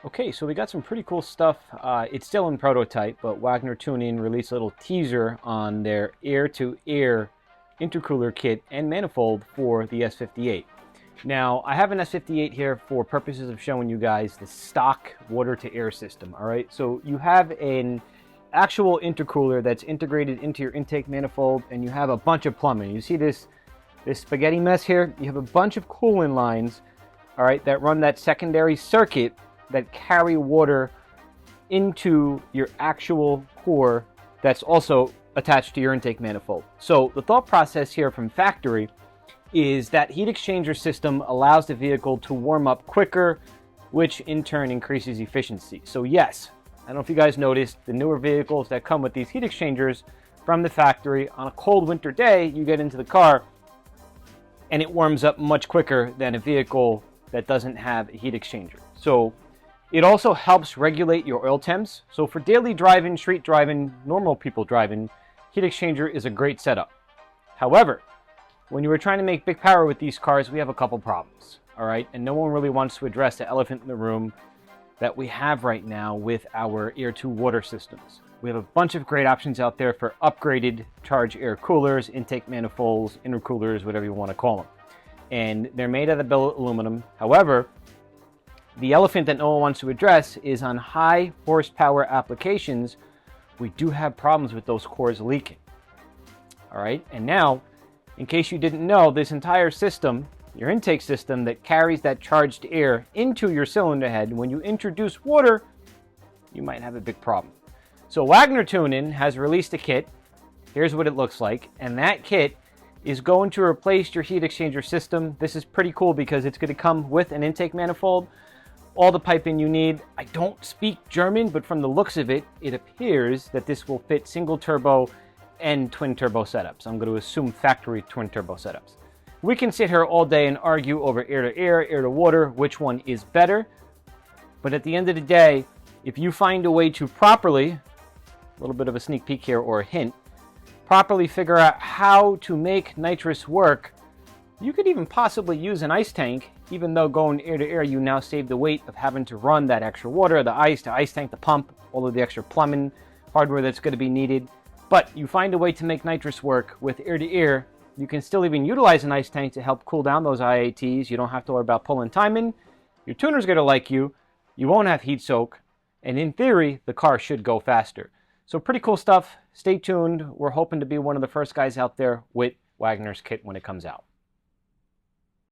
Okay, so we got some pretty cool stuff. It's still in prototype, but Wagner Tuning released a little teaser on their air-to-air intercooler kit and manifold for the S58. Now, I have an S58 here for purposes of showing you guys the stock water-to-air system, all right? So you have an actual intercooler that's integrated into your intake manifold, and you have a bunch of plumbing. You see this spaghetti mess here? You have a bunch of coolant lines, all right, that run that secondary circuit that carry water into your actual core that's also attached to your intake manifold. So the thought process here from factory is that heat exchanger system allows the vehicle to warm up quicker, which in turn increases efficiency. So yes, I don't know if you guys noticed, the newer vehicles that come with these heat exchangers from the factory, on a cold winter day, you get into the car and it warms up much quicker than a vehicle that doesn't have a heat exchanger. So it also helps regulate your oil temps. So for daily driving, street driving, normal people driving, heat exchanger is a great setup. However, when you were trying to make big power with these cars, we have a couple problems, all right? And no one really wants to address the elephant in the room that we have right now with our air-to-water systems. We have a bunch of great options out there for upgraded charge air coolers, intake manifolds, intercoolers, whatever you want to call them. And they're made out of billet aluminum. However, the elephant that no one wants to address is on high horsepower applications, we do have problems with those cores leaking. All right, and now, in case you didn't know, this entire system, your intake system that carries that charged air into your cylinder head, when you introduce water, you might have a big problem. So Wagner Tuning has released a kit. Here's what it looks like, and that kit is going to replace your heat exchanger system. This is pretty cool because it's going to come with an intake manifold, all the piping you need. I don't speak German, but from the looks of it, it appears that this will fit single turbo and twin turbo setups. I'm going to assume factory twin turbo setups. We can sit here all day and argue over air to air, air to water, which one is better. But at the end of the day, if you find a way to properly, a little bit of a sneak peek here or a hint, properly figure out how to make nitrous work, you could even possibly use an ice tank. Even though going air to air, you now save the weight of having to run that extra water, the ice tank, the pump, all of the extra plumbing hardware that's going to be needed. But you find a way to make nitrous work with air to air. You can still even utilize an ice tank to help cool down those IATs. You don't have to worry about pulling timing. Your tuner's going to like you. You won't have heat soak. And in theory, the car should go faster. So pretty cool stuff. Stay tuned. We're hoping to be one of the first guys out there with Wagner's kit when it comes out.